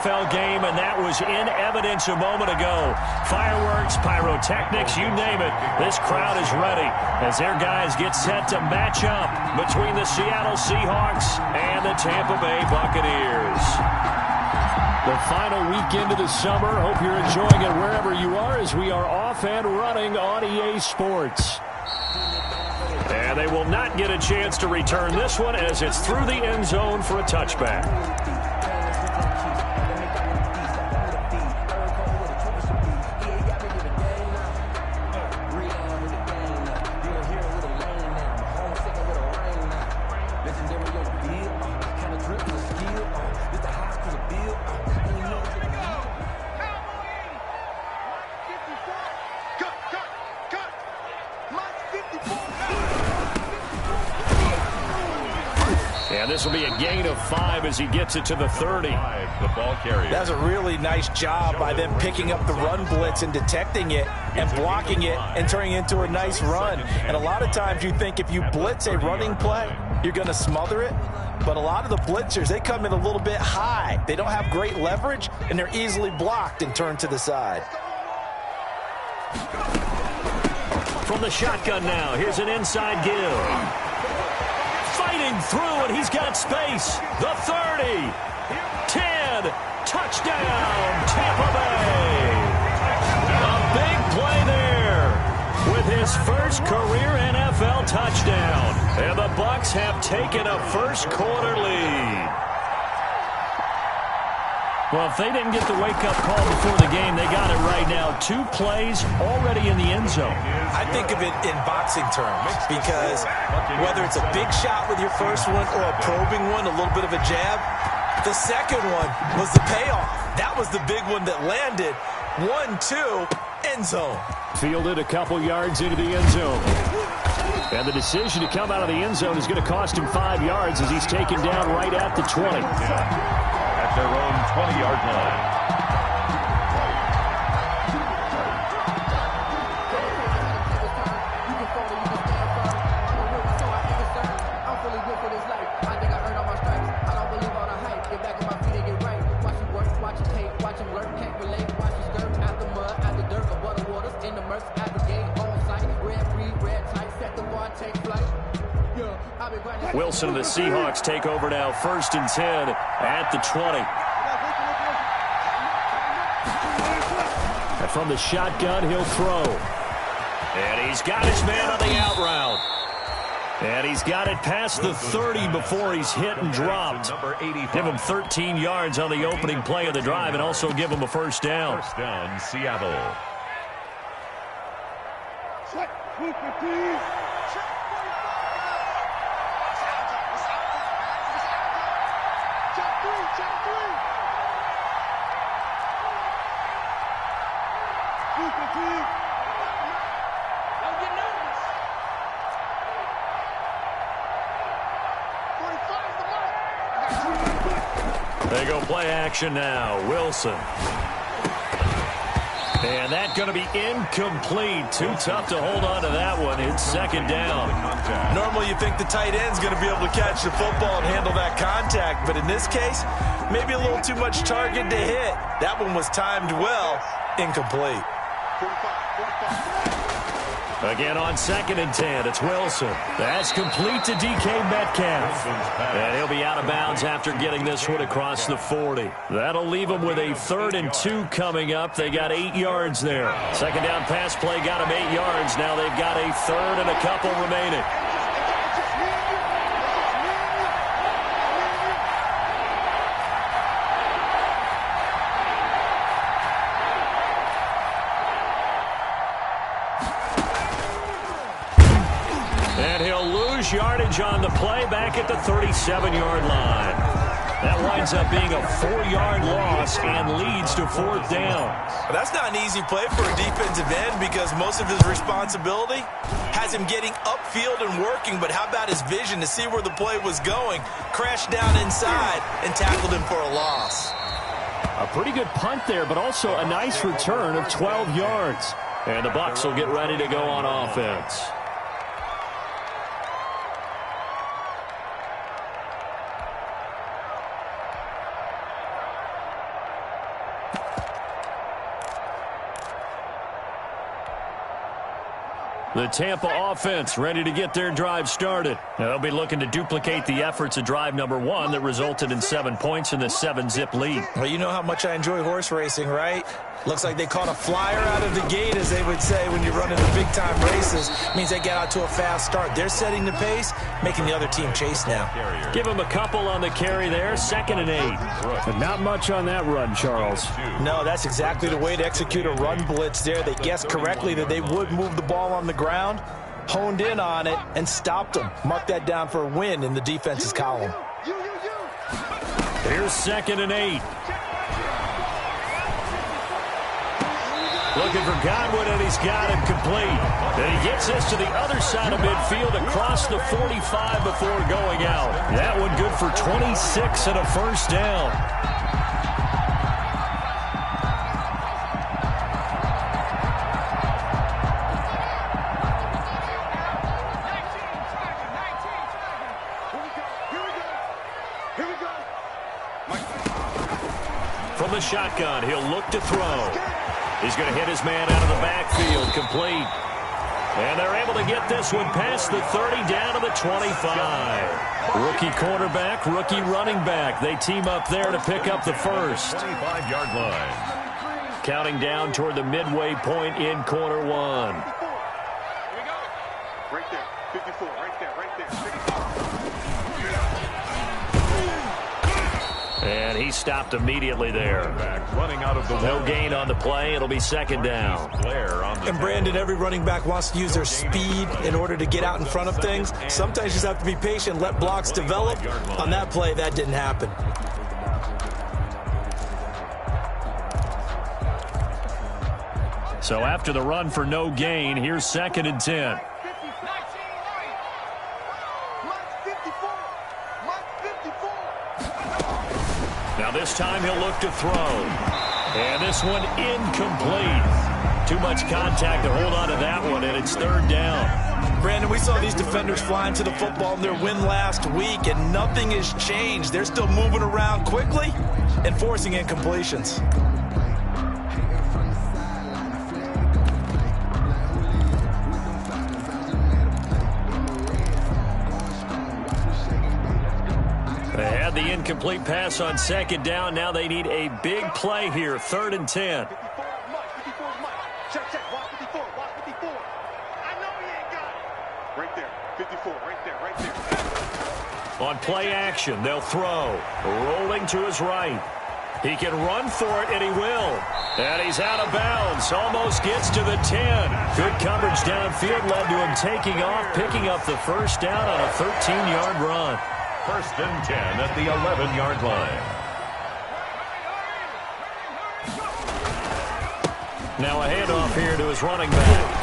NFL game, and that was in evidence a moment ago. Fireworks, pyrotechnics, you name it. This crowd is ready as their guys get set to match up between the Seattle Seahawks and the Tampa Bay Buccaneers. The final weekend of the summer. Hope you're enjoying it wherever you are as we are off and running on EA Sports. And they will not get a chance to return this one as it's through the end zone for a touchback. And this will be a gain of 5 as he gets it to the 30. The ball carrier. That's a really nice job by them picking up the run blitz and detecting it and blocking it and turning it into a nice run. And a lot of times you think if you blitz a running play, you're going to smother it. But a lot of the blitzers, they come in a little bit high. They don't have great leverage, and they're easily blocked and turned to the side. From the shotgun now, here's an inside give. Fighting through, and he's got space. The 30, 10, touchdown, Tampa Bay. A big play there with his first career NFL touchdown. And the Bucs have taken a first quarter lead. Well, if they didn't get the wake-up call before the game, they got it right now. 2 plays already in the end zone. I think of it in boxing terms because whether it's a big shot with your first one or a probing one, a little bit of a jab, the second one was the payoff. That was the big one that landed. 1-2, end zone. Fielded a couple yards into the end zone. And the decision to come out of the end zone is going to cost him 5 yards as he's taken down right at the 20. At their own 20-yard line. Wilson and the Seahawks take over now, 1st and 10 at the 20. And from the shotgun, he'll throw. And he's got his man on the out route. And he's got it past the 30 before he's hit and dropped. Give him 13 yards on the opening play of the drive and also give him a first down. First down, Seattle. They go play action now. Wilson. And that's going to be incomplete. Too tough to hold on to that one. It's 2nd down. Normally you think the tight end's going to be able to catch the football and handle that contact. But in this case, maybe a little too much target to hit. That one was timed well. Incomplete. Again on 2nd and 10, it's Wilson. That's complete to DK Metcalf. And he'll be out of bounds after getting this one across the 40. That'll leave them with a 3rd and 2 coming up. They got 8 yards there. 2nd down pass play got them 8 yards. Now they've got a 3rd and a couple remaining. Yardage on the play back at the 37-yard line. That winds up being a 4-yard loss and leads to 4th down. That's not an easy play for a defensive end because most of his responsibility has him getting upfield and working, but how about his vision to see where the play was going, crashed down inside, and tackled him for a loss. A pretty good punt there, but also a nice return of 12 yards. And the Bucs will get ready to go on offense. The Tampa offense ready to get their drive started. They'll be looking to duplicate the efforts of drive number 1 that resulted in 7 points in the 7-zip lead. Well, you know how much I enjoy horse racing, right? Looks like they caught a flyer out of the gate, as they would say when you're running the big-time races. Means they get out to a fast start. They're setting the pace, making the other team chase now. Give them a couple on the carry there, 2nd and 8. But not much on that run, Charles. No, that's exactly the way to execute a run blitz there. They guessed correctly that they would move the ball on the ground, honed in on it, and stopped them. Mark that down for a win in the defense's column. Here's 2nd and 8. Looking for Godwin, and he's got him complete. And he gets this to the other side of midfield across the 45 before going out. That one good for 26 and a first down. From the shotgun, he'll look to throw. He's going to hit his man out of the backfield, complete. And they're able to get this one past the 30, down to the 25. Rookie quarterback, rookie running back. They team up there to pick up the first. 25-yard line. Counting down toward the midway point in quarter 1. Here we go. Right there, 54, right there, right there. 54. And he stopped immediately there. Running out of the No gain on the play. It'll be 2nd down. And Brandon, every running back wants to use their speed in order to get out in front of things. Sometimes you just have to be patient, let blocks develop. On that play, that didn't happen. So after the run for no gain, here's 2nd and 10. Now this time he'll look to throw. And this one incomplete. Too much contact to hold on to that one, and it's 3rd down. Brandon, we saw these defenders flying to the football in their win last week, and nothing has changed. They're still moving around quickly and forcing incompletions. They had the incomplete pass on 2nd down. Now they need a big play here, 3rd and 10. 54 is Mike. Check, check. Watch 54. Watch 54. I know he ain't got it. Right there. 54. Right there. Right there. On play action, they'll throw. Rolling to his right. He can run for it, and he will. And he's out of bounds. Almost gets to the 10. Good coverage downfield led to him taking off, picking up the first down on a 13-yard run. 1st and 10 at the 11-yard line. Now a handoff here to his running back.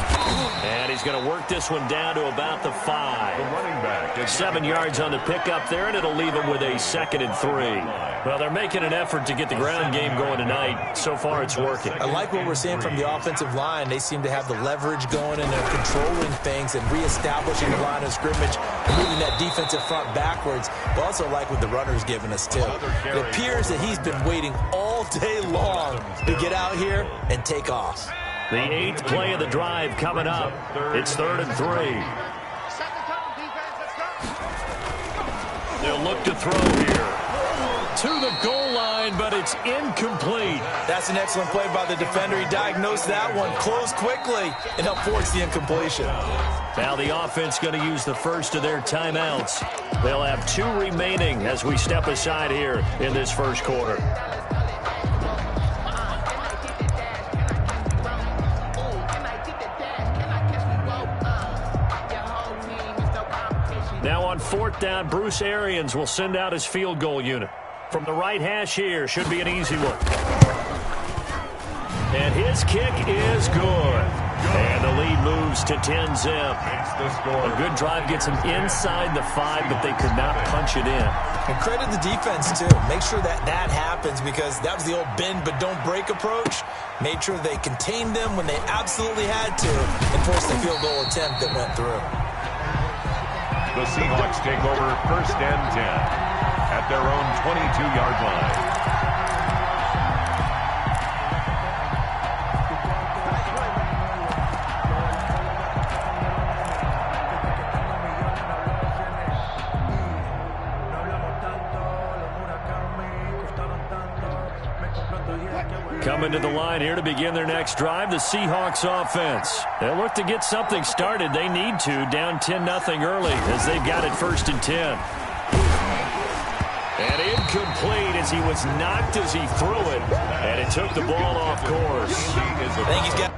And he's going to work this one down to about the 5. The running back. 7 yards on the pickup there, and it'll leave him with a 2nd and 3. Well, they're making an effort to get the ground game going tonight. So far, it's working. I like what we're seeing from the offensive line. They seem to have the leverage going, and they're controlling things and reestablishing the line of scrimmage and moving that defensive front backwards. But also like what the runner's giving us, too. It appears that he's been waiting all day long to get out here and take off. The 8th play of the drive coming up. It's 3rd and 3. They'll look to throw here. To the goal line, but it's incomplete. That's an excellent play by the defender. He diagnosed that one, closed quickly, and helped force the incompletion. Now the offense going to use the first of their timeouts. They'll have 2 remaining as we step aside here in this first quarter. Now on 4th down, Bruce Arians will send out his field goal unit. From the right hash here, should be an easy one. And his kick is good. And the lead moves to 10-zip. A good drive gets him inside the 5, but they could not punch it in. And credit the defense, too. Make sure that that happens, because that was the old bend but don't break approach. Made sure they contained them when they absolutely had to and forced the field goal attempt that went through. The Seahawks take over 1st and 10 at their own 22-yard line. Coming to the line here to begin their next drive, the Seahawks offense. They'll look to get something started. They need to, down 10-0 early as they've got it 1st and 10. And incomplete as he was knocked as he threw it, and it took the ball off course. I think he's got...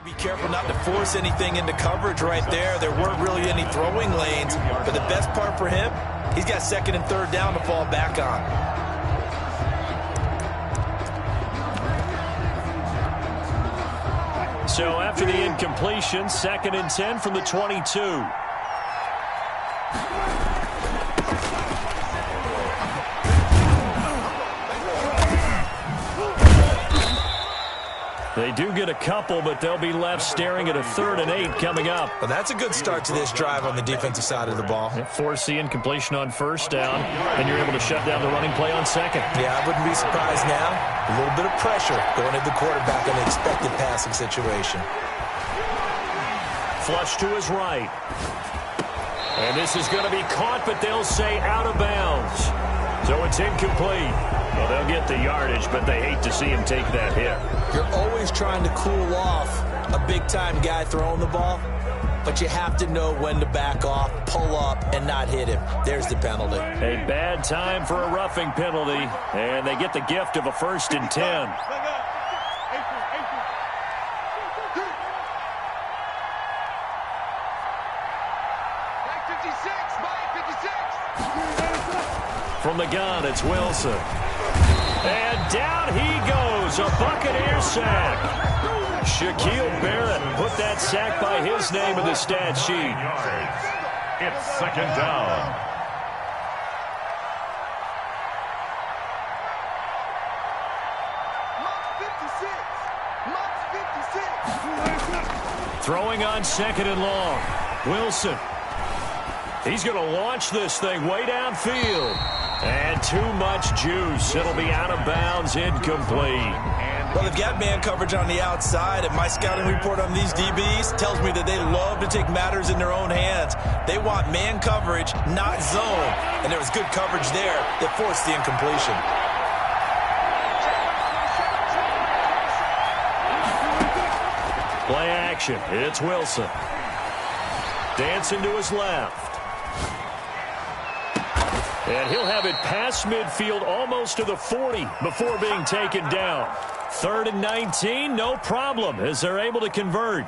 Be careful not to force anything into coverage right there. There weren't really any throwing lanes, but the best part for him, he's got 2nd and 3rd down to fall back on. So after the incompletion, 2nd and 10 from the 22. They do get a couple, but they'll be left staring at a 3rd and 8 coming up. Well, that's a good start to this drive on the defensive side of the ball. Force the incompletion on 1st down, and you're able to shut down the running play on 2nd. Yeah, I wouldn't be surprised now. A little bit of pressure going at the quarterback in the expected passing situation. Flush to his right. And this is going to be caught, but they'll say out of bounds. So it's incomplete. Well, they'll get the yardage, but they hate to see him take that hit. You're always trying to cool off a big-time guy throwing the ball, but you have to know when to back off, pull up, and not hit him. There's the penalty. A bad time for a roughing penalty, and they get the gift of a 1st and 10. From the gun, it's Wilson. And down he goes, a Buccaneer sack. Shaquille Barrett put that sack by his name in the stat sheet. It's 2nd down. Throwing on 2nd and long. Wilson. He's going to launch this thing way downfield. And too much juice. It'll be out of bounds, incomplete. Well, they've got man coverage on the outside, and my scouting report on these DBs tells me that they love to take matters in their own hands. They want man coverage, not zone. And there was good coverage there that forced the incompletion. Play action. It's Wilson. Dancing to his left. And he'll have it past midfield almost to the 40 before being taken down. 3rd and 19, no problem as they're able to convert.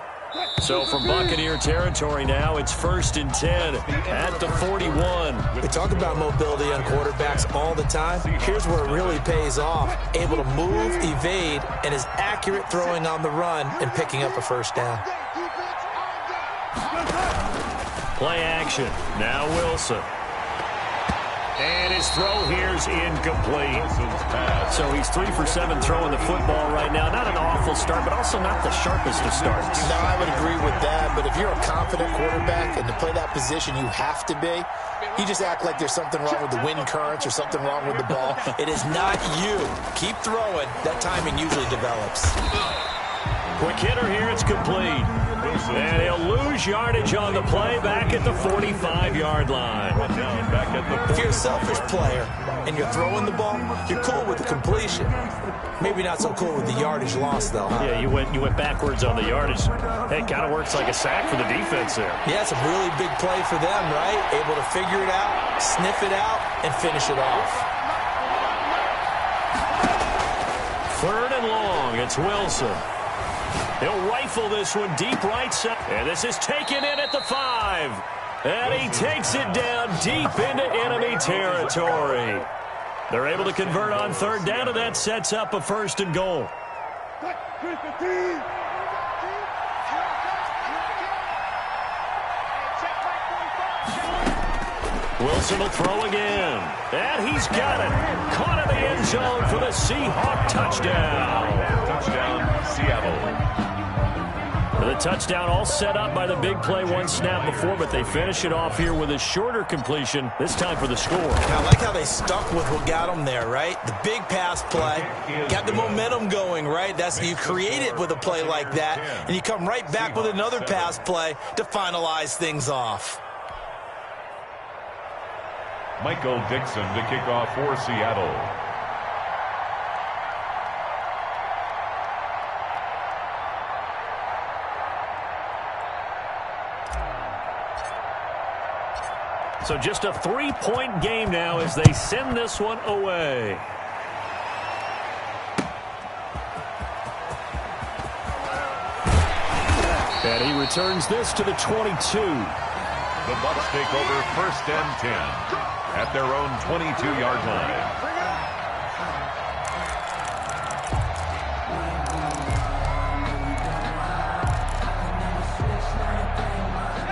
So from Buccaneer territory now, it's 1st and 10 at the 41. We talk about mobility on quarterbacks all the time. Here's where it really pays off. Able to move, evade, and is accurate throwing on the run and picking up a 1st down. Play action. Now Wilson. And his throw here's incomplete. So he's 3 for 7 throwing the football right now. Not an awful start, but also not the sharpest of starts. No, I would agree with that. But if you're a confident quarterback and to play that position you have to be, you just act like there's something wrong with the wind currents or something wrong with the ball. It is not you. Keep throwing. That timing usually develops. Quick hitter here, it's complete. And he'll lose yardage on the play back at the 45-yard line. If you're a selfish player and you're throwing the ball, you're cool with the completion. Maybe not so cool with the yardage loss, though. Huh? Yeah, you went backwards on the yardage. Hey, it kind of works like a sack for the defense there. Yeah, it's a really big play for them, right? Able to figure it out, sniff it out, and finish it off. 3rd and long, it's Wilson. He'll rifle this one deep right side. And this is taken in at the 5. And he takes it down deep into enemy territory. They're able to convert on 3rd down, and that sets up a 1st and goal. Wilson will throw again. And he's got it. Caught in the end zone for the Seahawk touchdown. Touchdown, Seattle. The touchdown all set up by the big play one snap before, but they finish it off here with a shorter completion, this time for the score. I like how they stuck with what got them there, right? The big pass play, got the momentum going, right? You create it with a play like that, and you come right back with another pass play to finalize things off. Michael Dixon to kick off for Seattle. So just a 3-point game now as they send this one away. And he returns this to the 22. The Bucs take over 1st and 10 at their own 22-yard line.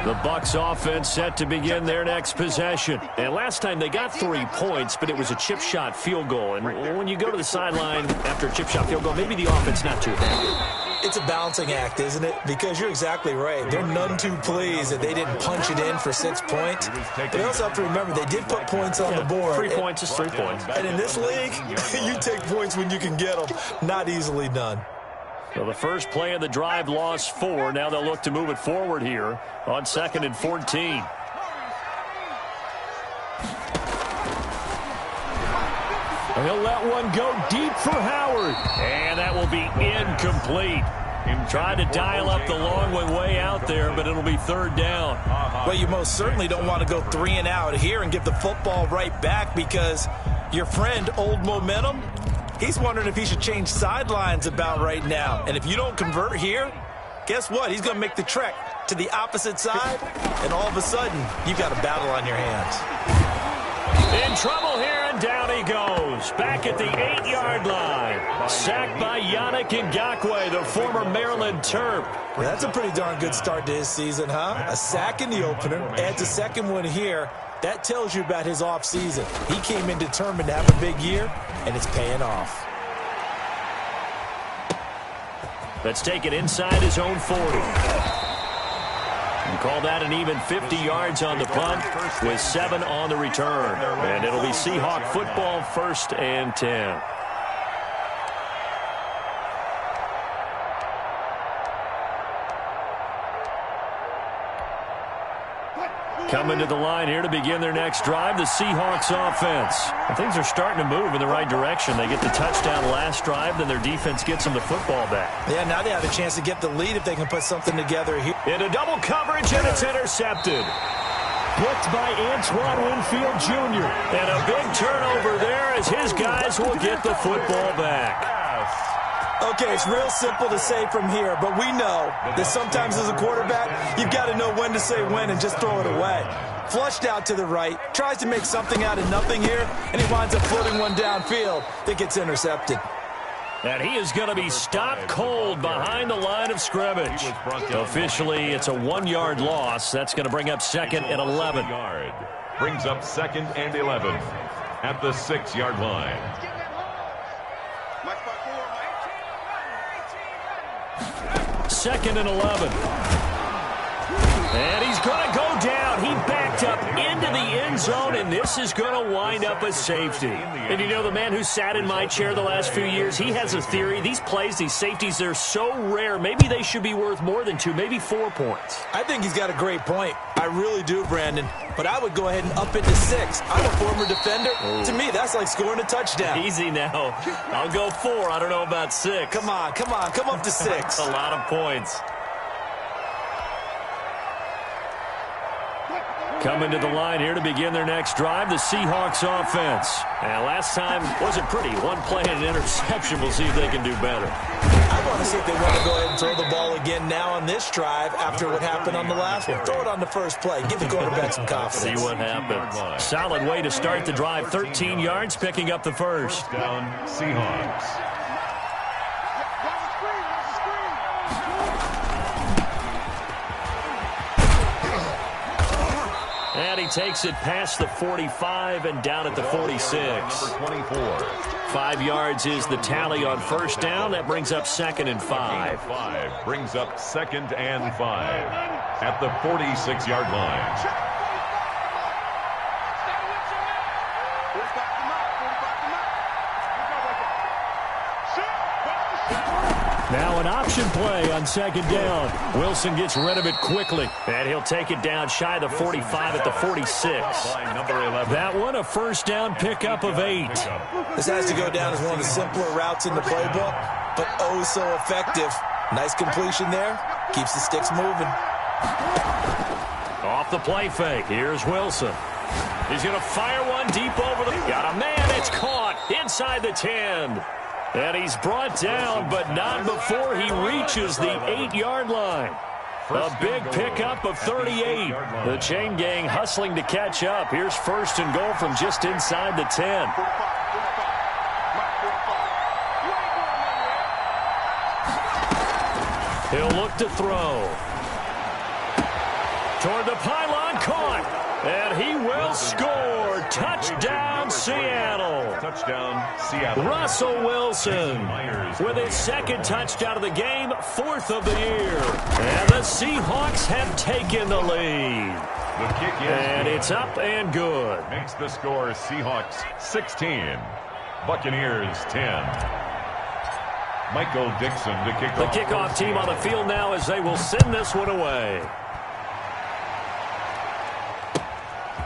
The Bucs offense set to begin their next possession. And last time they got 3 points, but it was a chip shot field goal. And when you go to the sideline after a chip shot field goal, maybe the offense not too happy. It's a balancing act, isn't it? Because you're exactly right. They're none too pleased that they didn't punch it in for 6 points. But they also have to remember they did put points on the board. 3 points is 3 points. And in this league, you take points when you can get them. Not easily done. So the first play of the drive lost 4. Now they'll look to move it forward here on 2nd and 14. He'll let one go deep for Howard. And that will be incomplete. Tried to dial up the long one way out there, but it'll be 3rd down. Well, you most certainly don't want to go 3 and out here and give the football right back because your friend, Old Momentum, he's wondering if he should change sidelines about right now. And if you don't convert here, guess what? He's going to make the trek to the opposite side, and all of a sudden, you've got a battle on your hands. In trouble here, and down he goes. Back at the 8-yard line. Sacked by Yannick Ngakoue, the former Maryland Terp. Well, that's a pretty darn good start to his season, huh? A sack in the opener, adds a second one here. That tells you about his offseason. He came in determined to have a big year, and it's paying off. Let's take it inside his own 40. And call that an even 50 yards on the punt with 7 on the return. And it'll be Seahawk football, 1st and 10. Coming to the line here to begin their next drive, the Seahawks offense. And things are starting to move in the right direction. They get the touchdown last drive, then their defense gets them the football back. Yeah, now they have a chance to get the lead if they can put something together here. Into double coverage, and it's intercepted. Blitzed by Antoine Winfield Jr. And a big turnover there as his guys will get the football back. Okay, it's real simple to say from here, but we know that sometimes as a quarterback, you've got to know when to say when and just throw it away. Flushed out to the right, tries to make something out of nothing here, and he winds up floating one downfield that gets intercepted. And he is going to be stopped cold behind the line of scrimmage. Officially, it's a 1-yard loss. That's going to bring up 2nd and 11. Brings up 2nd and 11 at the 6-yard line. 2nd and 11. And he's going to go down. He backed up into the end zone, and this is going to wind up a safety. And you know, the man who sat in my chair the last few years, he has a theory. These plays, these safeties, they're so rare. Maybe they should be worth more than 2, maybe 4 points. I think he's got a great point. I really do, Brandon. But I would go ahead and up it to 6. I'm a former defender. Oh. To me, that's like scoring a touchdown. Easy now. I'll go 4. I don't know about 6. Come on. Come up to 6. A lot of points. Coming to the line here to begin their next drive, the Seahawks offense. And last time wasn't pretty. 1 play and an interception. We'll see if they can do better. I want to see if they want to go ahead and throw the ball again now on this drive after what happened on the last one. Throw it on the first play. Give the quarterback some confidence. See what happens. Solid way to start the drive. 13 yards, picking up the first. Down, Seahawks. And he he takes it past the 45 and down at the 46. Number 24. 5 yards is the tally on first down. That brings up 2nd and 5. 5 brings up 2nd and 5 at the 46-yard line. Now an option play on 2nd down. Wilson gets rid of it quickly, and he'll take it down shy of the 45 at the 46. That one a first down pickup of 8. This has to go down as one of the simpler routes in the playbook, but oh so effective. Nice completion there. Keeps the sticks moving. Off the play fake. Here's Wilson. He's going to fire one deep over the... Got a man. It's caught inside the 10. And he's brought down, but not before he reaches the 8-yard line. A big pickup of 38. The chain gang hustling to catch up. Here's 1st and goal from just inside the 10. He'll look to throw. Toward the pylon, caught. And he will score. Touchdown, Seattle. Touchdown, Seattle. Russell Wilson with his 2nd touchdown of the game, 4th of the year. And the Seahawks have taken the lead. The kick is and good. It's up and good. Makes the score Seahawks 16, Buccaneers 10. Michael Dixon to kick off. The kickoff team on the field now as they will send this one away.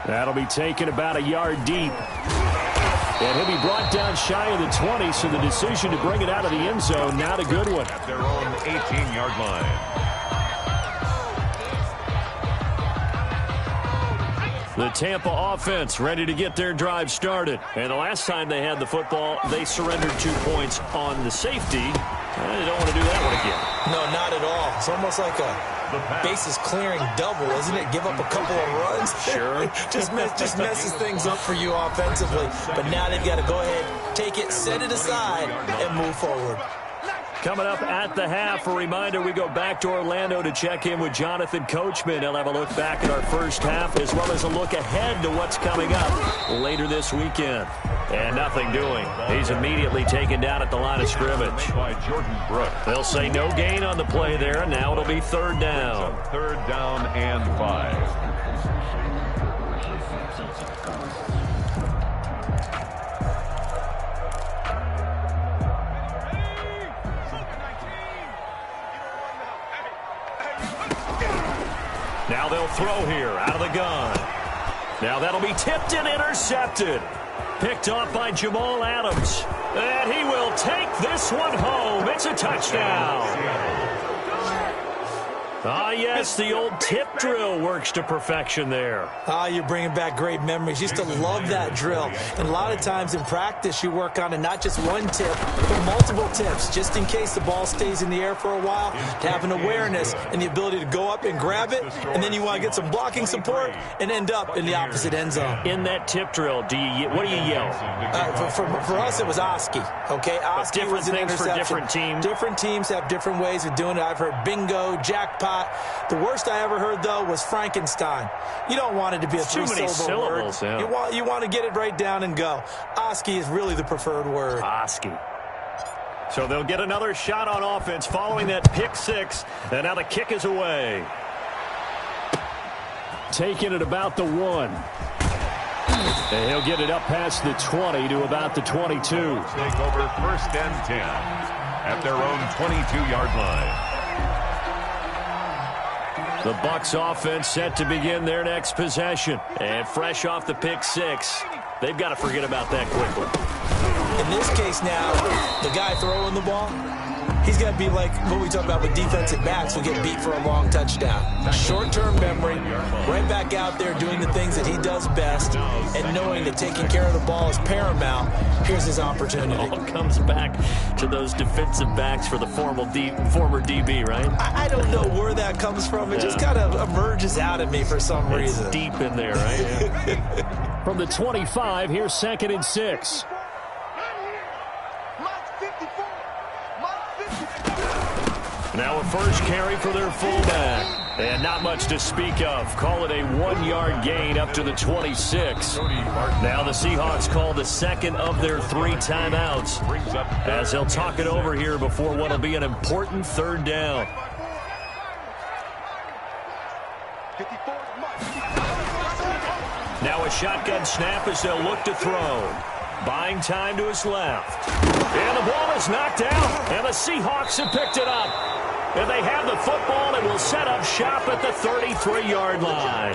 That'll be taken about a yard deep. And he'll be brought down shy of the 20, so the decision to bring it out of the end zone, not a good one. At their own 18-yard line. The Tampa offense ready to get their drive started. And the last time they had the football, they surrendered 2 points on the safety. They don't want to do that one again. No, not at all. It's almost like a bases clearing double, isn't it? Give up a couple of runs. Sure. just messes things up for you offensively. But now they've got to go ahead, take it, set it aside, and move forward. Coming up at the half, a reminder, we go back to Orlando to check in with Jonathan Coachman. He'll have a look back at our first half as well as a look ahead to what's coming up later this weekend. And nothing doing. He's immediately taken down at the line of scrimmage. By Jordan Brooks. They'll say no gain on the play there. Now it'll be 3rd down. 3rd down and 5. Now they'll throw here out of the gun. Now that'll be tipped and intercepted. Picked off by Jamal Adams. And he will take this one home. It's a touchdown. Ah, yes, the old tip drill works to perfection there. Ah, you're bringing back great memories. Used to love that drill. And a lot of times in practice, you work on it, not just one tip, but multiple tips, just in case the ball stays in the air for a while, to have an awareness and the ability to go up and grab it, and then you want to get some blocking support and end up in the opposite end zone. In that tip drill, what do you yell? For us, it was Oski. Okay, Oski was an interception. For different teams. Different teams have different ways of doing it. I've heard bingo, jackpot. The worst I ever heard, though, was Frankenstein. You don't want it to be a three-syllable word. Yeah. You want to get it right down and go. Oski is really the preferred word. Oski. So they'll get another shot on offense following that pick 6. And now the kick is away. Taking it about the 1. And he'll get it up past the 20 to about the 22. Take over 1st and 10 at their own 22-yard line. The Bucs offense set to begin their next possession. And fresh off the pick 6, they've got to forget about that quickly. In this case now, the guy throwing the ball, he's got to be like what we talk about with defensive backs who get beat for a long touchdown. Short-term memory, right back out there doing the things that he does best, and knowing that taking care of the ball is paramount. Here's his opportunity. It all comes back to those defensive backs for the former DB, right? I don't know where that comes from. It just kind of emerges out of me for some reason. It's deep in there, right? From the 25, here's 2nd and 6. Now a first carry for their fullback. And not much to speak of. Call it a 1-yard gain up to the 26. Now the Seahawks call the second of their 3 timeouts as they'll talk it over here before what will be an important 3rd down. Now a shotgun snap as they'll look to throw. Buying time to his left. And the ball is knocked out, and the Seahawks have picked it up. And they have the football and will set up shop at the 33-yard line.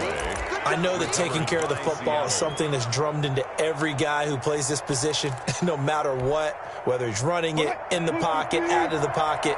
I know that taking care of the football is something that's drummed into every guy who plays this position, no matter what, whether he's running it, in the pocket, out of the pocket.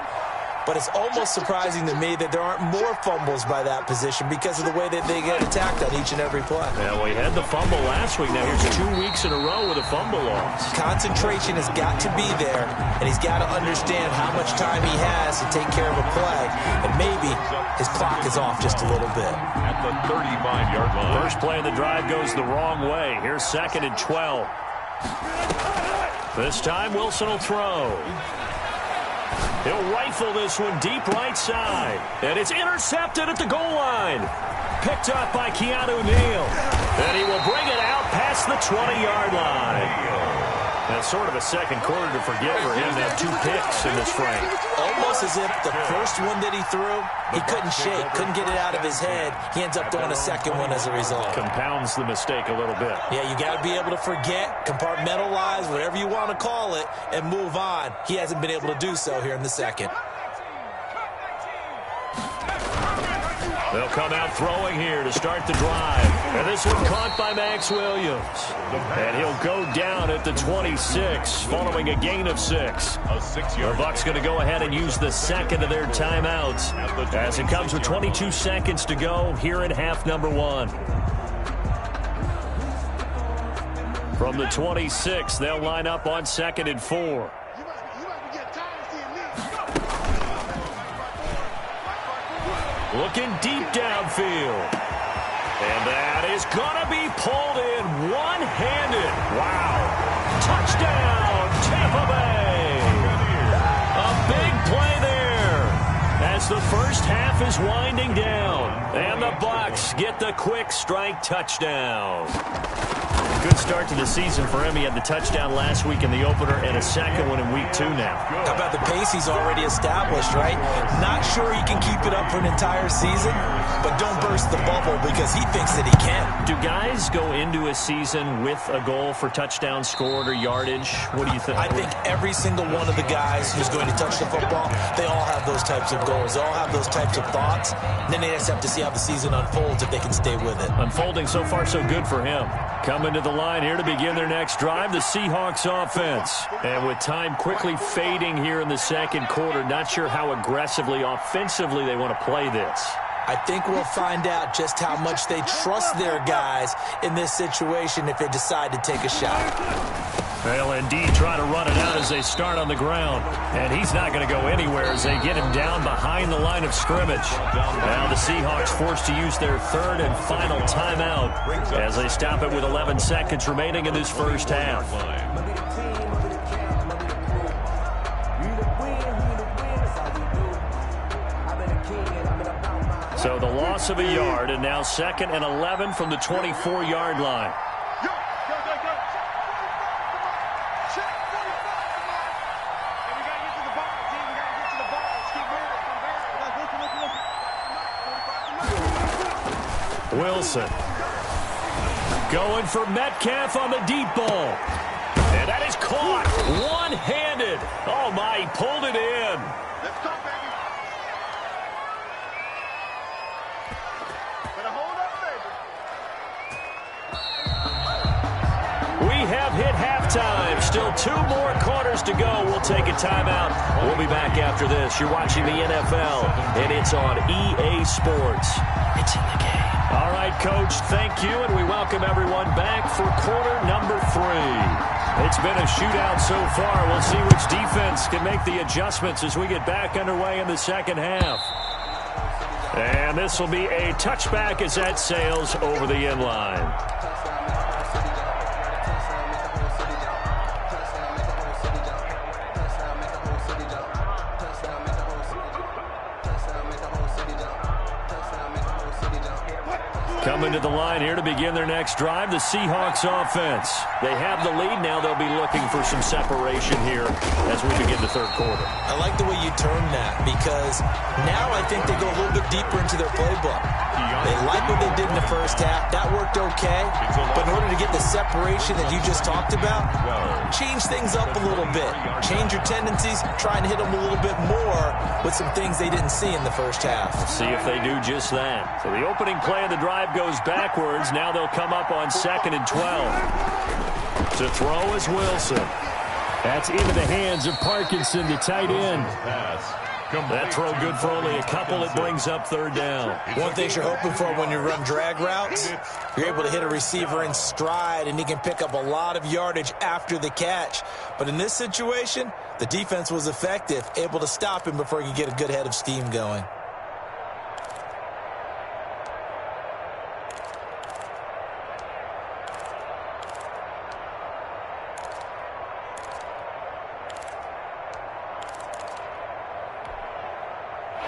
But it's almost surprising to me that there aren't more fumbles by that position because of the way that they get attacked on each and every play. Yeah, we had the fumble last week. Now here's 2 weeks in a row with a fumble loss. Concentration has got to be there, and he's got to understand how much time he has to take care of a play. And maybe his clock is off just a little bit. At the 35-yard line. First play of the drive goes the wrong way. Here's 2nd and 12. This time Wilson will throw. He'll rifle this one deep right side. And it's intercepted at the goal line. Picked up by Keanu Neal. And he will bring it out past the 20-yard line. That's sort of a second quarter to forget for him to have 2 picks in this frame. Almost as if the first one that he threw, he couldn't shake, couldn't get it out of his head. He ends up throwing a second one as a result. Compounds the mistake a little bit. Yeah, you got to be able to forget, compartmentalize, whatever you want to call it, and move on. He hasn't been able to do so here in the second. They'll come out throwing here to start the drive. And this one caught by Max Williams. And he'll go down at the 26 following a gain of 6. The Bucs going to go ahead and use the second of their timeouts as it comes with 22 seconds to go here in half number 1. From the 26, they'll line up on 2nd and 4. Looking deep downfield. And that is going to be pulled in one-handed. Wow. Touchdown, Tampa Bay. A big play there as the first half is winding down. And the Bucs get the quick strike touchdown. Good start to the season for him. He had the touchdown last week in the opener and a second one in week 2 now. How about the pace he's already established, right? Not sure he can keep it up for an entire season, but don't burst the bubble because he thinks that he can. Do guys go into a season with a goal for touchdown scored or yardage? What do you think? I think every single one of the guys who's going to touch the football, they all have those types of goals. They all have those types of thoughts. And then they just have to see how the season unfolds if they can stay with it. Unfolding so far so good for him. Coming to the line here to begin their next drive, the Seahawks offense. And with time quickly fading here in the second quarter, not sure how aggressively, offensively they want to play this. I think we'll find out just how much they trust their guys in this situation if they decide to take a shot. They'll indeed try to run it out as they start on the ground. And he's not going to go anywhere as they get him down behind the line of scrimmage. Now the Seahawks forced to use their 3rd and final timeout as they stop it with 11 seconds remaining in this first half. So the loss of a yard, and now 2nd and 11 from the 24-yard line. Wilson going for Metcalf on the deep ball. And that is caught one-handed. Oh, my, he pulled it in. Let's go, baby. Better hold up, baby. We have hit halftime. Still 2 more quarters to go. We'll take a timeout. We'll be back after this. You're watching the NFL, and it's on EA Sports. It's in the game. All right, Coach, thank you, and we welcome everyone back for quarter number 3. It's been a shootout so far. We'll see which defense can make the adjustments as we get back underway in the second half. And this will be a touchback as that sails over the end line. coming to the line here to begin their next drive, the Seahawks offense. They have the lead. Now they'll be looking for some separation here as we begin the third quarter. I like the way you term that because now I think they go a little bit deeper into their playbook. They like what they did in the first half. That worked okay. But in order to get the separation that you just talked about, change things up a little bit. Change your tendencies. Try and hit them a little bit more with some things they didn't see in the first half. See if they do just that. So the opening play of the drive goes backwards. Now they'll come up on 2nd and 12. To throw is Wilson. That's into the hands of Parkinson, the tight end. That throw good for only a couple. It brings up 3rd down. One thing you're hoping for when you run drag routes, you're able to hit a receiver in stride, and he can pick up a lot of yardage after the catch. But in this situation, the defense was effective, able to stop him before he could get a good head of steam going.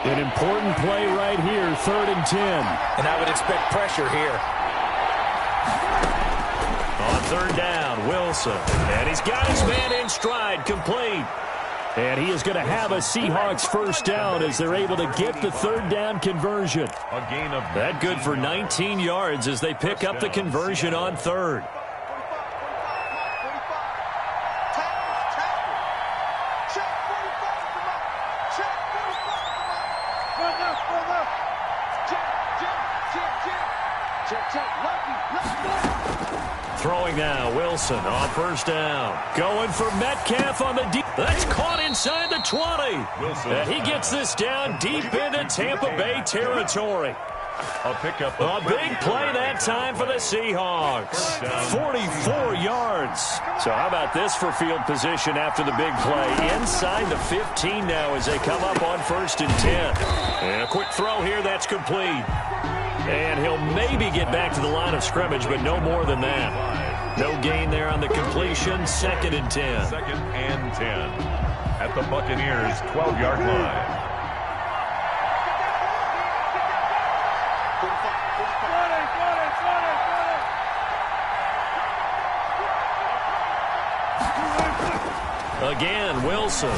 An important play right here, 3rd and 10. And I would expect pressure here. On 3rd down, Wilson. And he's got his man in stride, complete. And he is going to have a Seahawks 1st down as they're able to get the 3rd down conversion. A gain of that good for 19 yards as they pick up the conversion on 3rd. Throwing now, Wilson on 1st down. Going for Metcalf on the deep. That's caught inside the 20. And he gets this down deep into Tampa Bay territory. A big play that time for the Seahawks. 44 yards. So how about this for field position after the big play? Inside the 15 now as they come up on 1st and 10. And a quick throw here, that's complete. And he'll maybe get back to the line of scrimmage, but no more than that. No gain there on the completion. 2nd and 10. 2nd and 10 at the Buccaneers' 12-yard line. Again, Wilson.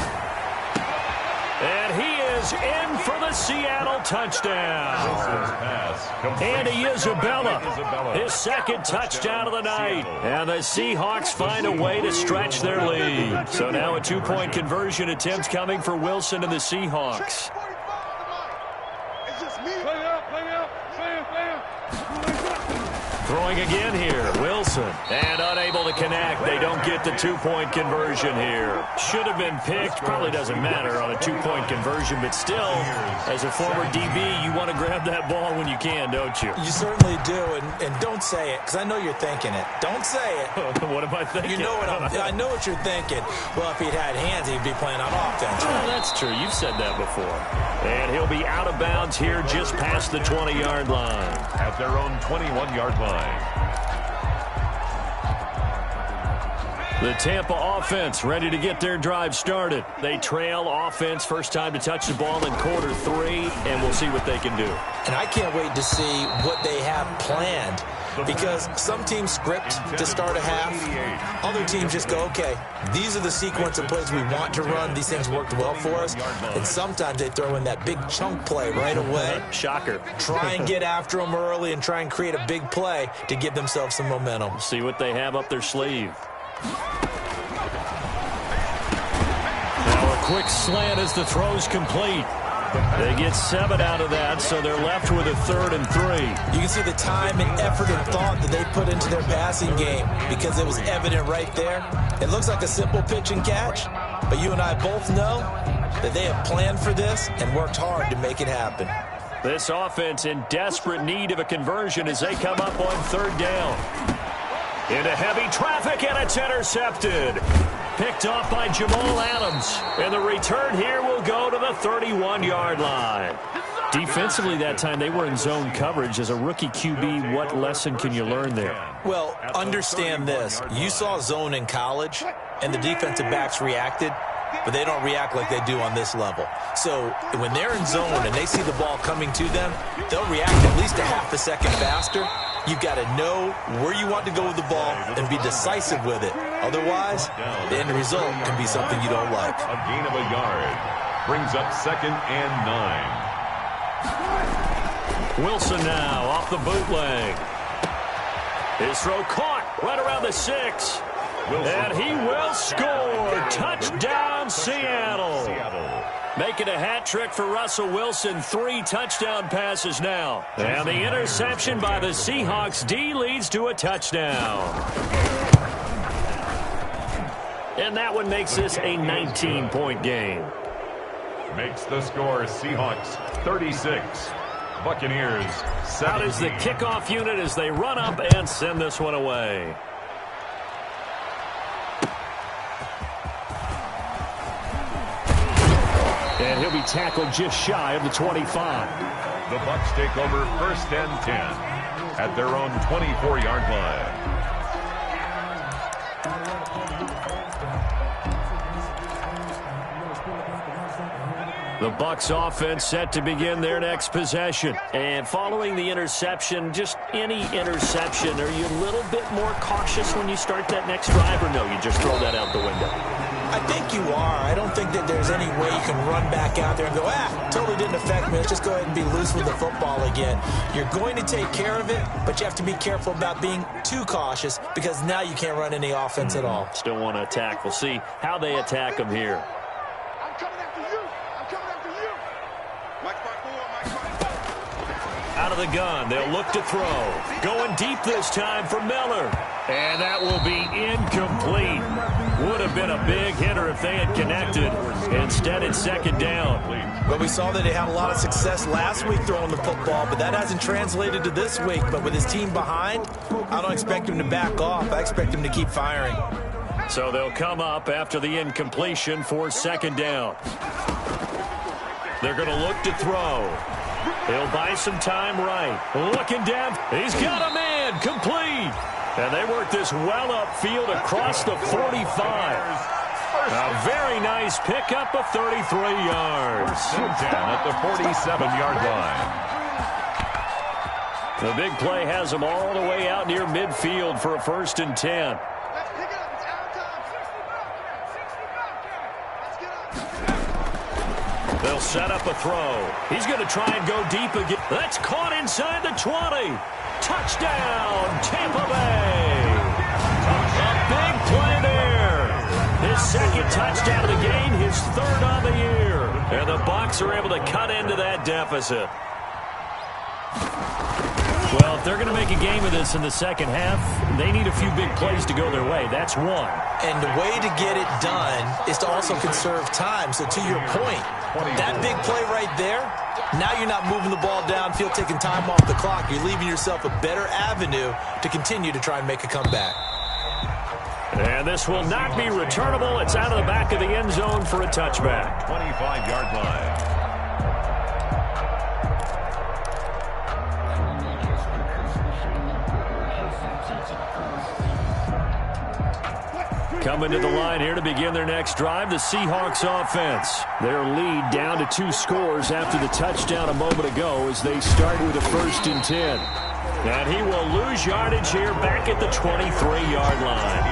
And he is in for the Seattle touchdown. Andy Isabella, his 2nd touchdown of the night. And the Seahawks find a way to stretch their lead. So now a 2-point conversion attempt coming for Wilson and the Seahawks. Throwing again here, Wilson. And unable to connect. They don't get the 2-point conversion here. Should have been picked. Probably doesn't matter on a 2-point conversion, but still, as a former DB, you want to grab that ball when you can, don't you? You certainly do, and don't say it, because I know you're thinking it. Don't say it. What am I thinking? You know what I know what you're thinking. Well, if he'd had hands, he'd be playing on offense. Oh, that's true. You've said that before. And he'll be out of bounds here just past the 20-yard line. At their own 21-yard line. The Tampa offense ready to get their drive started. They trail offense, first time to touch the ball in quarter 3, and we'll see what they can do. And I can't wait to see what they have planned, because some teams script to start a half. Other teams just go, okay, these are the sequence of plays we want to run. These things worked well for us. And sometimes they throw in that big chunk play right away. Shocker. Try and get after them early and try and create a big play to give themselves some momentum. See what they have up their sleeve. Now a quick slant as the throw's complete. They get 7 out of that, so they're left with a 3rd and 3. You can see the time and effort and thought that they put into their passing game because it was evident right there. It looks like a simple pitch and catch, but you and I both know that they have planned for this and worked hard to make it happen. This offense in desperate need of a conversion as they come up on 3rd down. Into heavy traffic, and it's intercepted. Picked off by Jamal Adams. And the return here will go to the 31-yard line. Defensively that time, they were in zone coverage. As a rookie QB, what lesson can you learn there? Well, understand this. You saw zone in college, and the defensive backs reacted, but they don't react like they do on this level. So when they're in zone and they see the ball coming to them, they'll react at least a half a second faster. you've got to know where you want to go with the ball and be decisive with it. Otherwise, the end result can be something you don't like. A gain of a yard brings up 2nd and 9. Wilson now off the bootleg. His throw caught right around the 6. And he will score. Touchdown, Seattle. Making a hat trick for Russell Wilson. 3 touchdown passes now. And the interception by the Seahawks D leads to a touchdown. And that one makes this a 19-point game. Makes the score Seahawks 36. Buccaneers 17. Out is the kickoff unit as they run up and send this one away. And he'll be tackled just shy of the 25. The Bucs take over 1st and 10 at their own 24-yard line. The Bucs offense set to begin their next possession. And following the interception, just any interception, are you a little bit more cautious when you start that next drive, or no, you just throw that out the window? I think you are. I don't think that there's any way you can run back out there and go, totally didn't affect me. Let's just go ahead and be loose with the football again. You're going to take care of it, but you have to be careful about being too cautious because now you can't run any offense at all. Still want to attack. We'll see how they attack them here. I'm coming after you. I'm coming after you. Mike 5-4, Out of the gun, they'll look to throw. Going deep this time for Miller. And that will be incomplete. Would have been a big hitter if they had connected. Instead, it's 2nd down. But we saw that they had a lot of success last week throwing the football, but that hasn't translated to this week. But with his team behind, I don't expect him to back off. I expect him to keep firing. So they'll come up after the incompletion for 2nd down. They're going to look to throw. He'll buy some time right. Looking down. He's got a man. Complete. And they work this well upfield across the 45. A very nice pickup of 33 yards. Down at the 47-yard line. The big play has them all the way out near midfield for a 1st and 10. Let's pick it up. It's our time. They'll set up a throw. He's going to try and go deep again. That's caught inside the 20. Touchdown, Tampa Bay. A big play there. His 2nd touchdown of the game, his 3rd on the year. And the Bucs are able to cut into that deficit. Well, if they're going to make a game of this in the second half, they need a few big plays to go their way. That's one. And the way to get it done is to also conserve time. So to your point, that big play right there, now you're not moving the ball downfield, taking time off the clock. You're leaving yourself a better avenue to continue to try and make a comeback. And this will not be returnable. It's out of the back of the end zone for a touchback. 25-yard line. Coming to the line here to begin their next drive, the Seahawks offense. Their lead down to 2 scores after the touchdown a moment ago as they start with a 1st and 10. And he will lose yardage here back at the 23-yard line.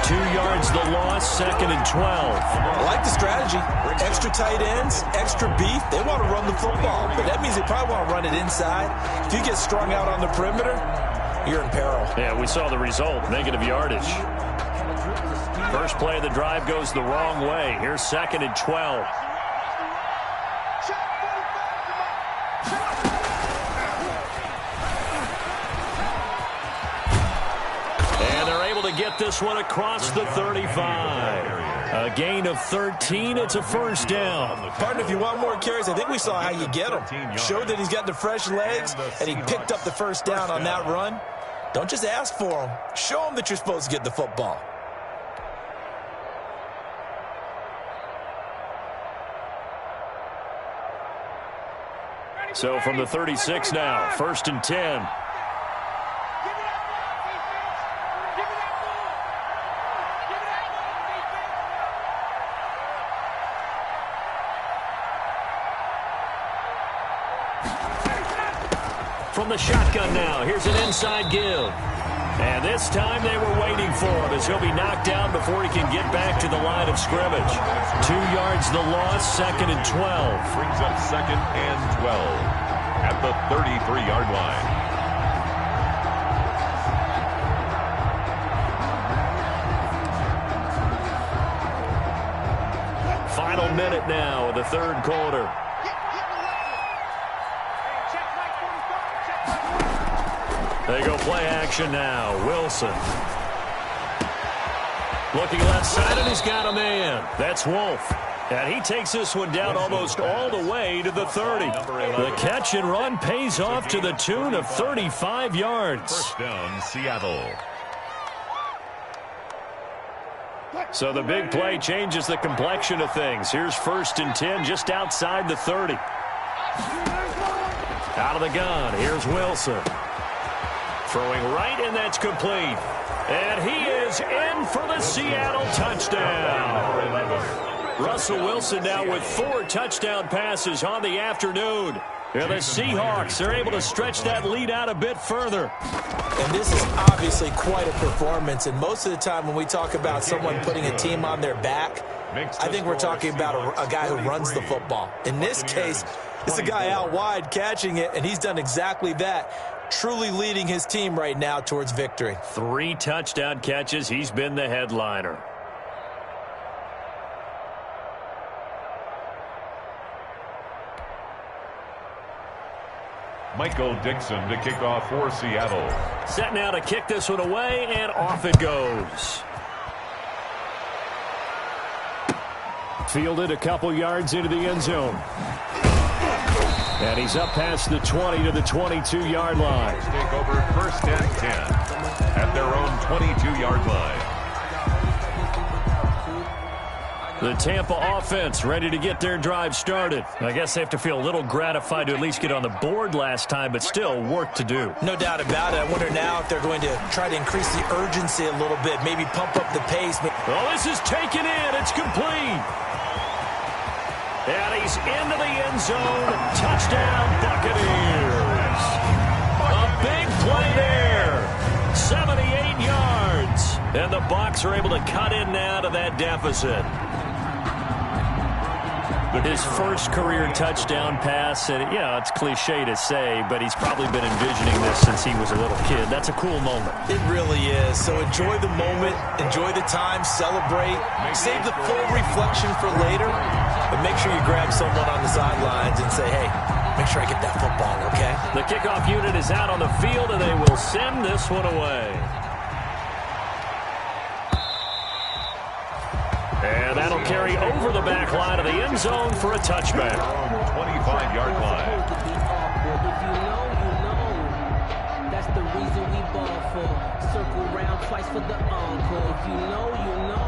2 yards the loss, 2nd and 12. I like the strategy. Extra tight ends, extra beef. They want to run the football, but that means they probably want to run it inside. If you get strung out on the perimeter, you're in peril. Yeah, we saw the result, negative yardage. First play of the drive goes the wrong way. Here's 2nd and 12. And they're able to get this one across the 35. A gain of 13. It's a 1st down. Partner, if you want more carries, I think we saw how you get him. Showed that he's got the fresh legs, and he picked up the 1st down on that run. Don't just ask for him. Show him that you're supposed to get the football. So from the 36 now, 1st and 10. from the shotgun now. Here's an inside give. And this time they were waiting for him as he'll be knocked down before he can get back to the line of scrimmage. 2 yards the loss, 2nd and 12. Brings up 2nd and 12 at the 33-yard line. Final minute now of the 3rd quarter. They go play action now. Wilson. Looking left side, and he's got a man. That's Wolf. And he takes this one down almost all the way to the 30. The catch and run pays off to the tune of 35 yards. First down, Seattle. So the big play changes the complexion of things. Here's 1st and 10 just outside the 30. Out of the gun. Here's Wilson. Throwing right, and that's complete. And he is in for the Seattle touchdown. Russell Wilson now with 4 touchdown passes on the afternoon. And the Seahawks are able to stretch that lead out a bit further. And this is obviously quite a performance. And most of the time when we talk about someone putting a team on their back, I think we're talking about a guy who runs the football. In this case, it's a guy out wide catching it, and he's done exactly that. Truly leading his team right now towards victory. 3 touchdown catches. He's been the headliner. Michael Dixon to kick off for Seattle. Set now to kick this one away, and off it goes. Fielded a couple yards into the end zone. And he's up past the 20 to the 22-yard line. Take over 1st and 10 at their own 22-yard line. The Tampa offense ready to get their drive started. I guess they have to feel a little gratified to at least get on the board last time, but still work to do. No doubt about it. I wonder now if they're going to try to increase the urgency a little bit, maybe pump up the pace. Oh, this is taken in. It's complete. And he's into the end zone. Touchdown, Buccaneers. A big play there. 78 yards. And the Bucs are able to cut in now to that deficit. His first career touchdown pass, and yeah, it's cliche to say, but he's probably been envisioning this since he was a little kid. That's a cool moment. It really is. So enjoy the moment, enjoy the time, celebrate, save the full reflection for later, but make sure you grab someone on the sidelines and say, hey, make sure I get that football, okay? The kickoff unit is out on the field, and they will send this one away. And that'll carry over the back line of the end zone for a touchback. 25-yard line. If you know, you know. That's the reason we ball for. Circle round twice for the encore. If you know, you know.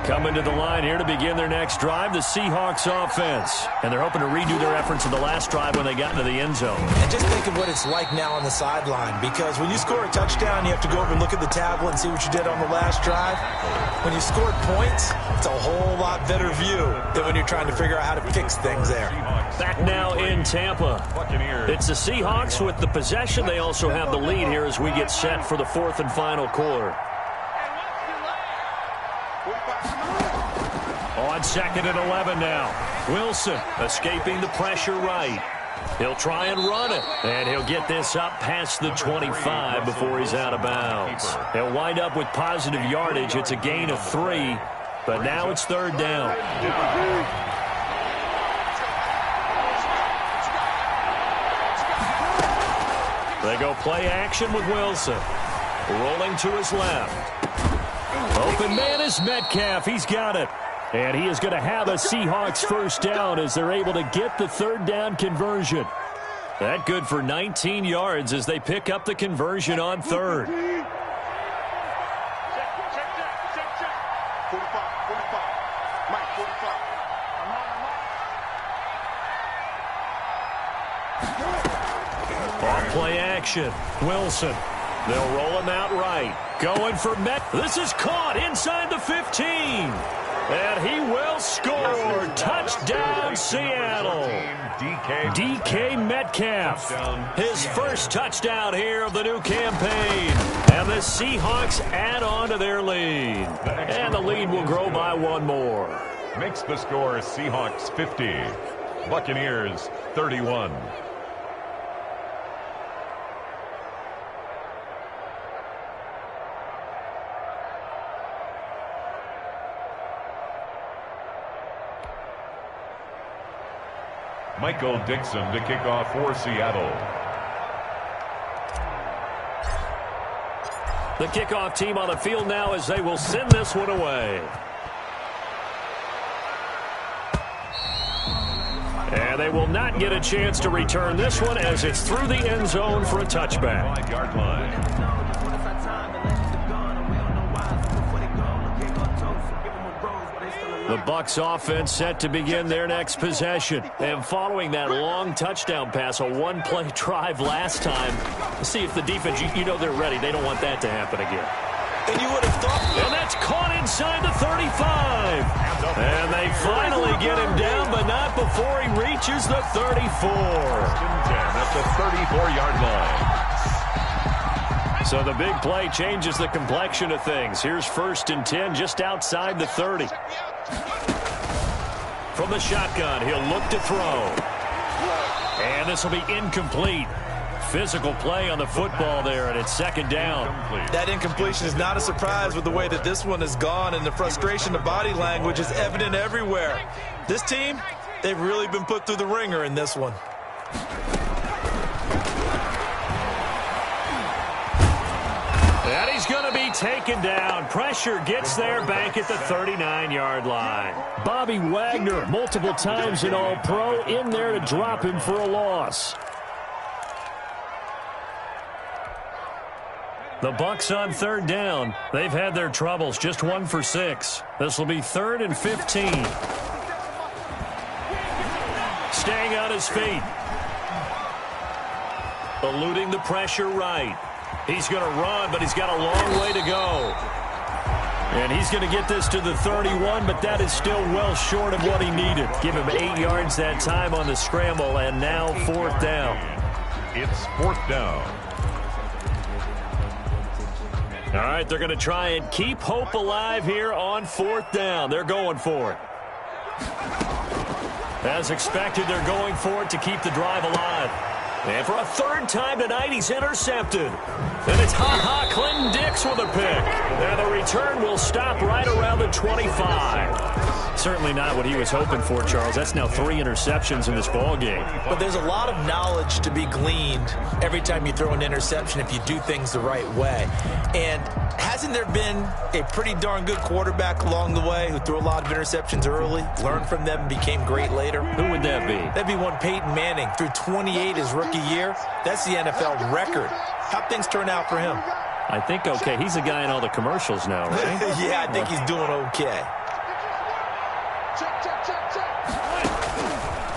Coming to the line here to begin their next drive, the Seahawks offense. And they're hoping to redo their efforts in the last drive when they got into the end zone. And just think of what it's like now on the sideline, because when you score a touchdown, you have to go over and look at the tablet and see what you did on the last drive. When you scored points, it's a whole lot better view than when you're trying to figure out how to fix things there. Back now in Tampa. It's the Seahawks with the possession. They also have the lead here as we get set for the 4th and final quarter. On 2nd and 11 now. Wilson escaping the pressure right. He'll try and run it. And he'll get this up past the 25 before he's out of bounds. He'll wind up with positive yardage. It's a gain of 3. But now it's 3rd down. They go play action with Wilson. Rolling to his left. Open man is Metcalf. He's got it. And he is going to have a Seahawks first down as they're able to get the 3rd down conversion. That good for 19 yards as they pick up the conversion on 3rd. Check. 45. Mike, 45. Off play action. Wilson. They'll roll him out right. Going for Met. This is caught inside the 15. And he will score. Touchdown, Seattle. DK Metcalf. His first touchdown here of the new campaign. And the Seahawks add on to their lead. And the lead will grow by one more. Makes the score Seahawks 50. Buccaneers 31. Michael Dixon to kick off for Seattle. The kickoff team on the field now as they will send this one away. And they will not get a chance to return this one as it's through the end zone for a touchback. 5-yard line. The Bucs offense set to begin their next possession. And following that long touchdown pass, a one-play drive last time, see if the defense, you know they're ready. They don't want that to happen again. And you would have thought. And that's caught inside the 35. And they finally get him down, but not before he reaches the 34. At the 34-yard line. So the big play changes the complexion of things. Here's 1st and 10 just outside the 30. From the shotgun, he'll look to throw. And this will be incomplete. Physical play on the football there, and it's 2nd down. That incompletion is not a surprise with the way that this one has gone, and the frustration of body language is evident everywhere. This team, they've really been put through the ringer in this one. And he's going to be taken down. Pressure gets there back at the 39-yard line. Bobby Wagner, multiple times an All-Pro, in there to drop him for a loss. The Bucs on 3rd down. They've had their troubles, just 1 for 6. This will be 3rd and 15. Staying on his feet. Eluding the pressure right. He's going to run, but he's got a long way to go. And he's going to get this to the 31, but that is still well short of what he needed. Give him 8 yards that time on the scramble, and now 4th down. It's 4th down. All right, they're going to try and keep hope alive here on 4th down. They're going for it. As expected, they're going for it to keep the drive alive. And for a 3rd time tonight, he's intercepted. And it's Clinton Dix with a pick. And the return will stop right around the 25. Certainly not what he was hoping for, Charles. That's now 3 interceptions in this ball game. But there's a lot of knowledge to be gleaned every time you throw an interception if you do things the right way. And hasn't there been a pretty darn good quarterback along the way who threw a lot of interceptions early, learned from them, and became great later? Who would that be? That'd be one Peyton Manning. Threw 28 his rookie year. That's the NFL record. How'd things turn out for him? I think okay. He's a guy in all the commercials now, right? Yeah, I think he's doing okay.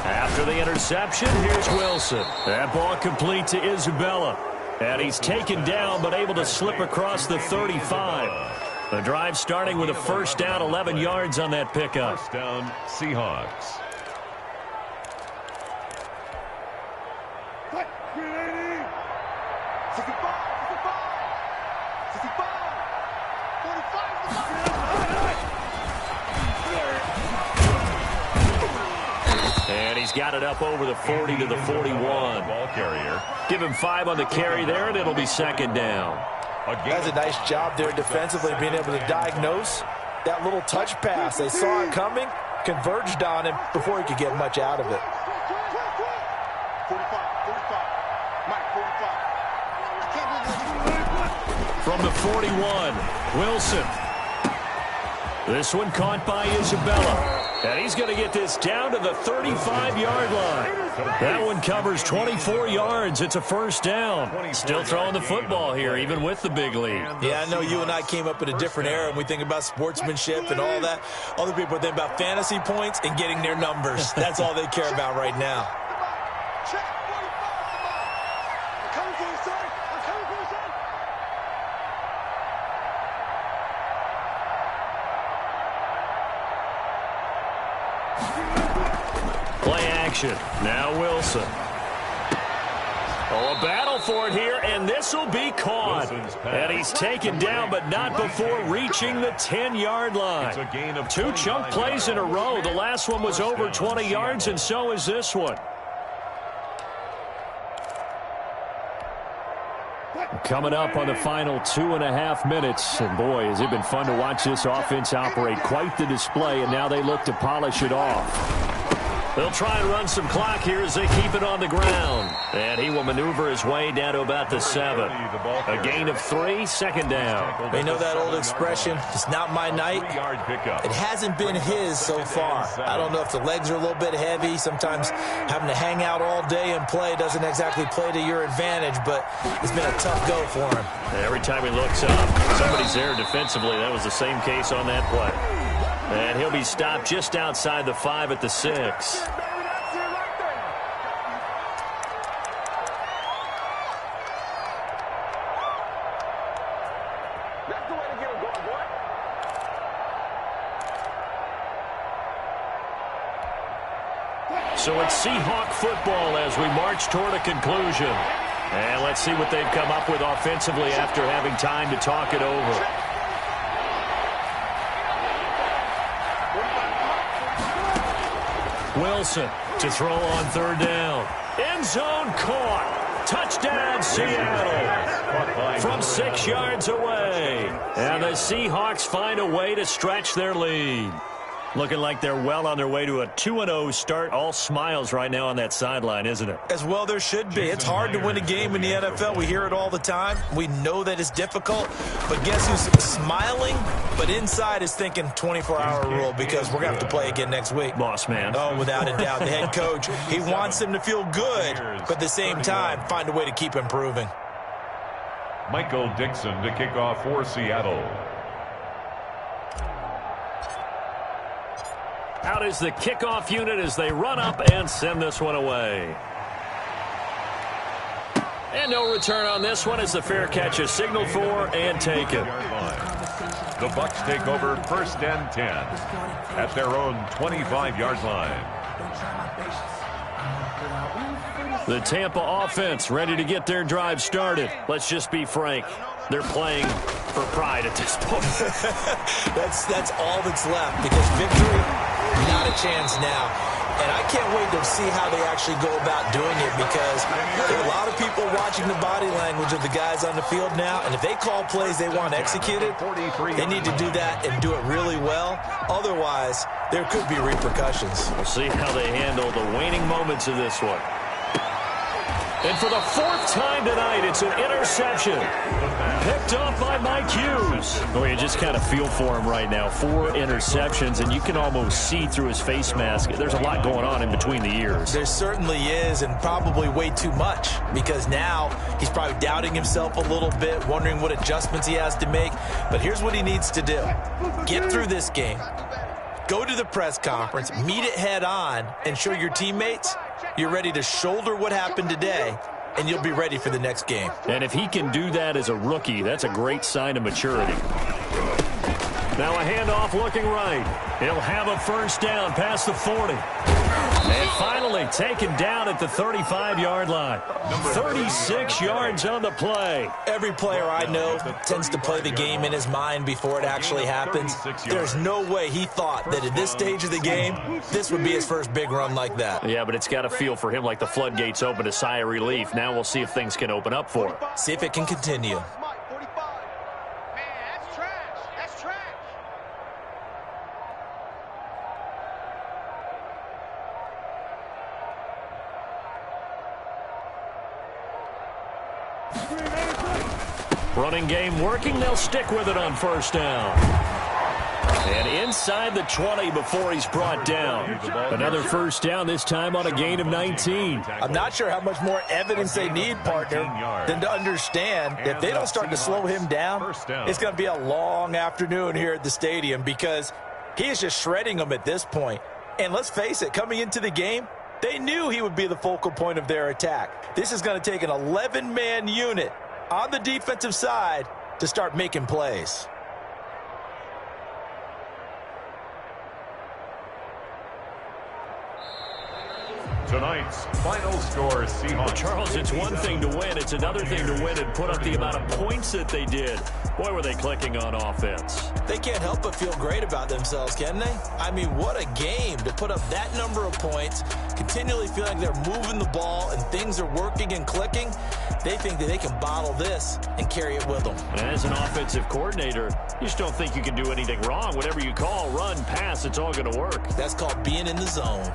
After the interception, here's Wilson. That ball complete to Isabella. And he's taken down, but able to slip across the 35. The drive starting with a 1st down, 11 yards on that pickup. 1st down, Seahawks. And he's got it up over the 40 to the 41. Ball carrier. Give him 5 on the carry there, and it'll be 2nd down. That's a nice job there defensively, being able to diagnose that little touch pass. They saw it coming, converged on him before he could get much out of it. 45. Mike, 45. From the 41, Wilson. This one caught by Isabella. And he's going to get this down to the 35-yard line. That one covers 24 yards. It's a 1st down. Still throwing the football here, even with the big lead. Yeah, I know you and I came up in a different era, and we think about sportsmanship and all that. Other people think about fantasy points and getting their numbers. That's all they care about right now. action. Now Wilson. Oh, a battle for it here, and this will be caught. And he's taken down, but not before reaching the 10-yard line. Two chunk plays in a row. The last one was over 20 yards, and so is this one. Coming up on the final 2.5 minutes. And, boy, has it been fun to watch this offense operate. Quite the display, and now they look to polish it off. They'll try and run some clock here as they keep it on the ground. And he will maneuver his way down to about the 7. A gain of 3, second down. They know that old expression, it's not my night. It hasn't been his so far. I don't know if the legs are a little bit heavy. Sometimes having to hang out all day and play doesn't exactly play to your advantage, but it's been a tough go for him. Every time he looks up, somebody's there defensively. That was the same case on that play. And he'll be stopped just outside the 5 at the 6. So it's Seahawk football as we march toward a conclusion. And let's see what they've come up with offensively after having time to talk it over. Wilson to throw on third down. End zone caught. Touchdown, Seattle. From 6 yards away. And the Seahawks find a way to stretch their lead. Looking like they're well on their way to a 2-0 start. All smiles right now on that sideline, isn't it? As well there should be. It's hard to win a game in the NFL. We hear it all the time. We know that it's difficult. But guess who's smiling? But inside is thinking 24-hour rule because we're going to have to play again next week. Boss man. Oh, without a doubt. The head coach, he wants them to feel good, but at the same time, find a way to keep improving. Michael Dixon to kick off for Seattle. Out is the kickoff unit as they run up and send this one away. And no return on this one as the fair catch is signaled for and taken. The Bucs take over 1st and 10 at their own 25-yard line. The Tampa offense ready to get their drive started. Let's just be frank. They're playing for pride at this point. That's all that's left because victory, not a chance now. And I can't wait to see how they actually go about doing it because there are a lot of people watching the body language of the guys on the field now. And if they call plays they want executed, they need to do that and do it really well. Otherwise, there could be repercussions. We'll see how they handle the waning moments of this one. And for the 4th time tonight, it's an interception. Picked off by Mike Hughes. Oh, you just kind of feel for him right now. 4 interceptions, and you can almost see through his face mask. There's a lot going on in between the ears. There certainly is, and probably way too much, because now he's probably doubting himself a little bit, wondering what adjustments he has to make. But here's what he needs to do. Get through this game. Go to the press conference, meet it head on, and show your teammates you're ready to shoulder what happened today, and you'll be ready for the next game. And if he can do that as a rookie, that's a great sign of maturity. Now a handoff looking right. He'll have a first down past the 40. And finally taken down at the 35-yard line. 36 yards on the play. Every player I know tends to play the game in his mind before it actually happens. There's no way he thought that at this stage of the game, this would be his first big run like that. Yeah, but it's got to feel for him like the floodgates open, a sigh of relief. Now we'll see if things can open up for him. See if it can continue. Running game working. They'll stick with it on first down. And inside the 20 before he's brought down. Another first down, this time on a gain of 19. I'm not sure how much more evidence they need, partner, than to understand that if they don't start to slow him down, it's going to be a long afternoon here at the stadium because he is just shredding them at this point. And let's face it, coming into the game, they knew he would be the focal point of their attack. This is going to take an 11-man unit on the defensive side to start making plays. Tonight's final score, Seahawks. Charles, it's one thing to win. It's another thing to win and put up the amount of points that they did. Boy, were they clicking on offense. They can't help but feel great about themselves, can they? I mean, what a game to put up that number of points, continually feeling like they're moving the ball and things are working and clicking. They think that they can bottle this and carry it with them. And as an offensive coordinator, you just don't think you can do anything wrong. Whatever you call, run, pass, it's all going to work. That's called being in the zone.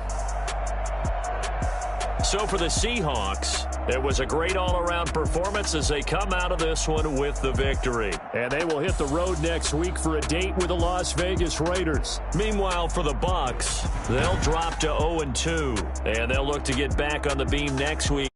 So for the Seahawks, it was a great all-around performance as they come out of this one with the victory. And they will hit the road next week for a date with the Las Vegas Raiders. Meanwhile, for the Bucs, they'll drop to 0-2, and they'll look to get back on the beam next week.